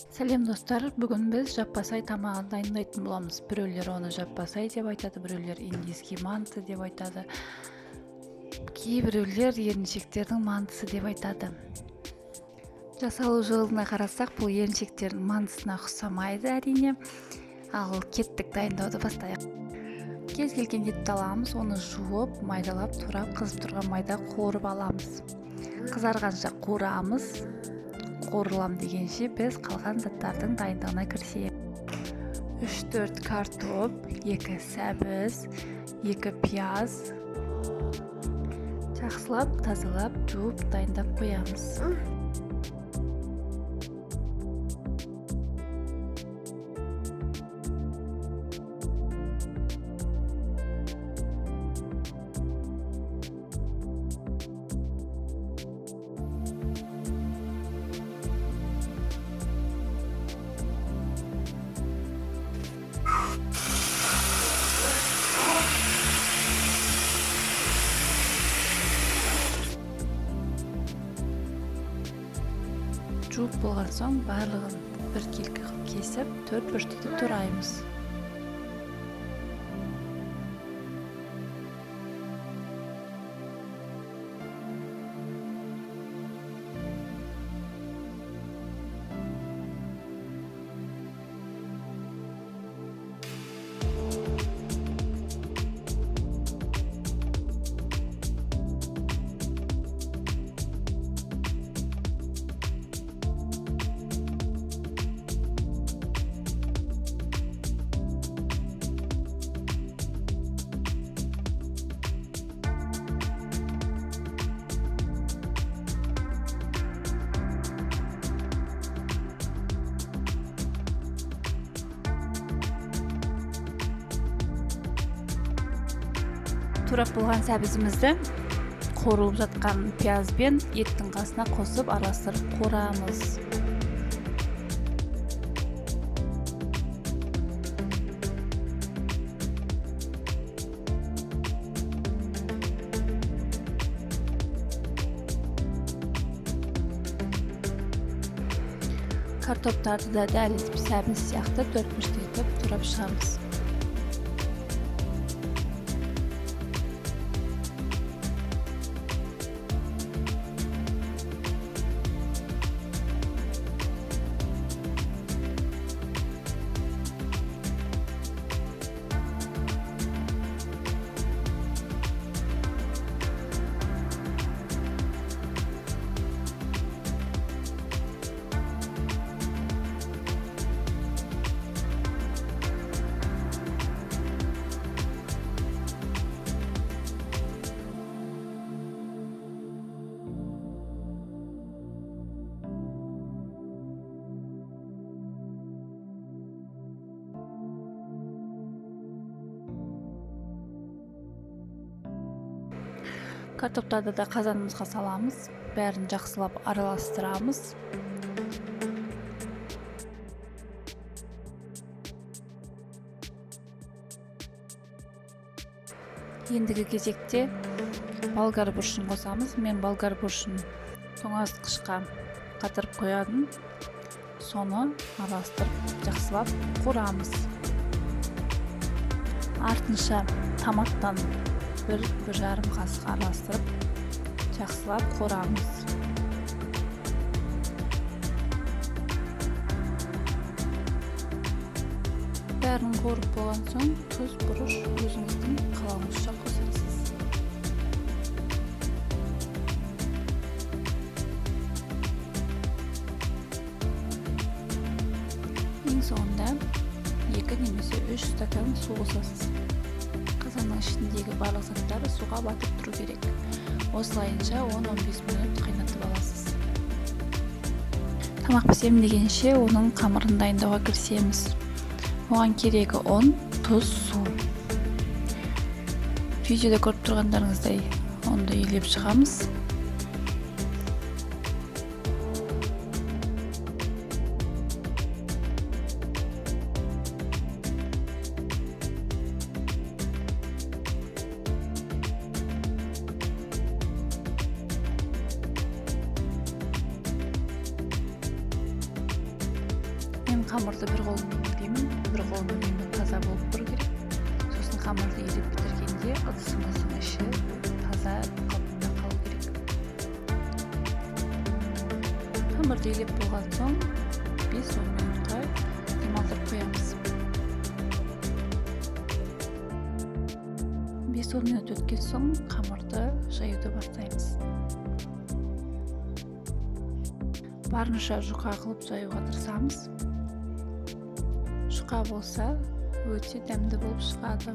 Салем достар, бүгін біз жаппасай тамағын дайындайтын боламыз. Біреулер оны жаппасай деп айтады, біреулер индийский манты деп айтады. Кейбіреулер еріншектердің мантысы деп айтады. Жасалу жолына қарасақ, бұл еріншектердің мантысына ұқсамайды әрине. Ал кеттік, дайындауды бастайық. Кез келген етті аламыз, оны жуып, майдалап, турап, қызып тұрған майда қуырып аламыз. Қызарғанша қуырамыз. Қуырылам дегенше біз қалған заттардың дайындығына кірісейік. 3-4 картоп, 2 сәбіз, 2 пияз. Жақсылап, тазалап, жуып дайындап қоямыз. Жуып болған соң барлығын біркелкі қылып кесіп, 4 бөлшектеп тураймыз. Турап болған сәбізімізді қуырылып жатқан пиязбен еттің қасына қосып араластырып қуырамыз. Картоптарды да дәл сәбіз сияқты 4 бөлшектеп турап шығамыз. Картоптарды да қазанымызға саламыз, бәрін жақсылап араластырамыз. Ендігі кезекте болгар бұрышын қосамыз. Мен болгар бұрышын тоңазытқышқа қатырып қоядым. Соны араластырып, жақсылап қуырамыз. Артынша томаттан 1-1,5 қасық араластырып, жақсылап қуырамыз. Бәрін қуырып болған соң, тұз, бұрыш өзіңіздің қалауыңызша қосасыз. Ең соңында 2 немесе 3 стакан су қосасыз. Қазанның ішіндегі барлық заттары суға батып тұру керек. Осылайынша 10-15 минут қайнатып аласыз. Тамақ пісем дегенше оның қамырын дайындауға кірісеміз. Оған керегі ұн, тұз, су. Видеода көріп тұрғандарыңыздай ұнды елеп шығамыз. Мен қамырды бір қолыммен илеймін, бір қолыммен үймін, таза болып тұру керек. Сосын қамырды илеп бітіргенде ыдысымыздың іші таза қалпында қалу керек. Қамырды илеп болған соң 5-10 минутқа демалдырып қоямыз. 5-10 минут өткен соң қамырды жаюды бастаймыз. Барынша жұқа қылып жаюға тырысамыз. Жұқа болса, өте дәмді болып шығады.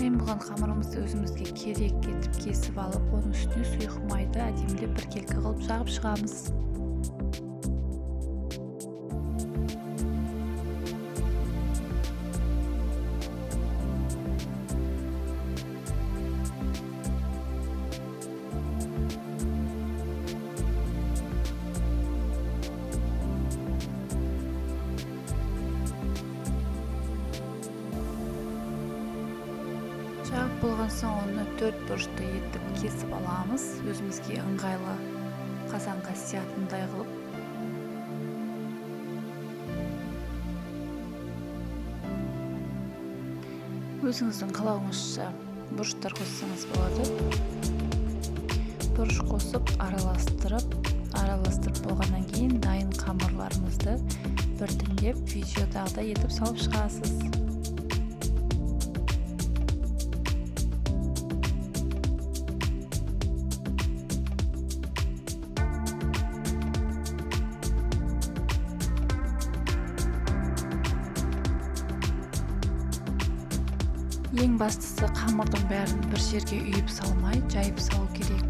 Дайын болған қамырымызды өзімізге керек етіп кесіп алып, оның үстіне сұйық майды әдемілеп біркелкі қылып жағып шығамыз. Жағып болған соң оны 4 бұрышты етіп кесіп аламыз, өзімізге ыңғайлы қазанға сиятындай қылып. Өзіңіздің қалауыңызша бұрыштар қоссаңыз болады. Бұрыш қосып, араластырып болғаннан кейін дайын қамырларымызды біртіндеп видеодағыдай етіп салып шығасыз. Ең бастысы қамырдың бәрін бір жерге үйіп салмай, жайып салу керек.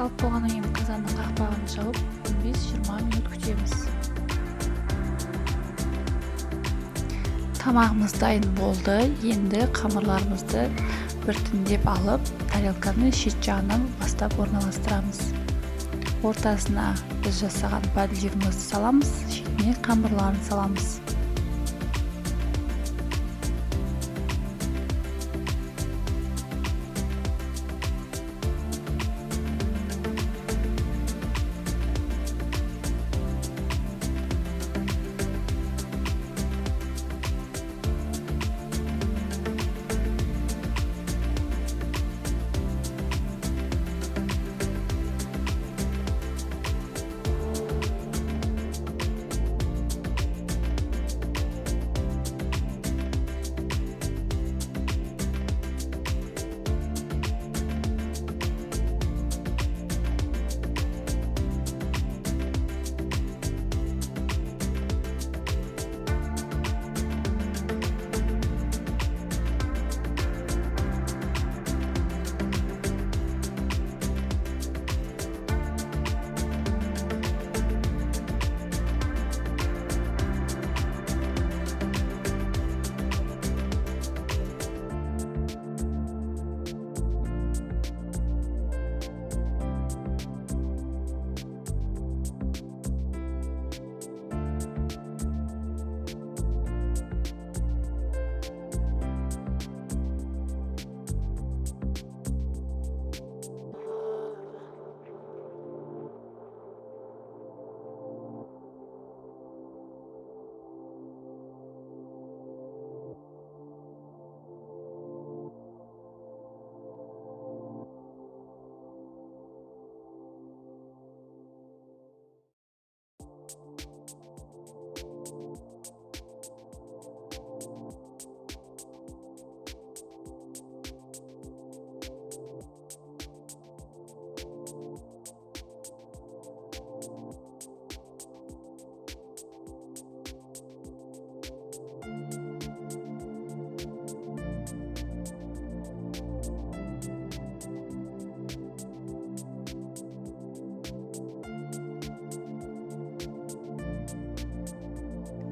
Салып болғаннан кейін қазанның қақпағын жауып 15-20 минут күтеміз. Тамағымыз дайын болды. Енді қамырларымызды біртіндеп алып, тарелканы шет жағынан бастап орналастырамыз. Ортасына біз жасаған подливымызды саламыз, шетіне қамырларын саламыз.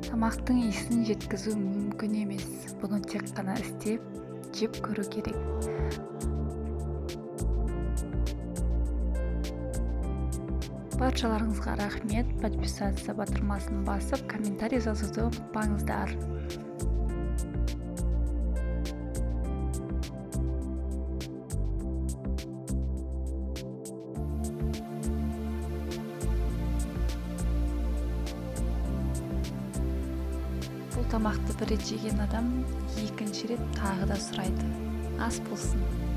Тамақтың иісін жеткізу мүмкін емес. Бұны тек қана істеп, жеп көру керек. Баршаларыңызға рахмет. Подписаться батырмасын басып, комментарий жазуды ұмытпаңыздар. Бұл тамақты бір рет жеген адам екінші рет тағы да сұрайды. Ас болсын.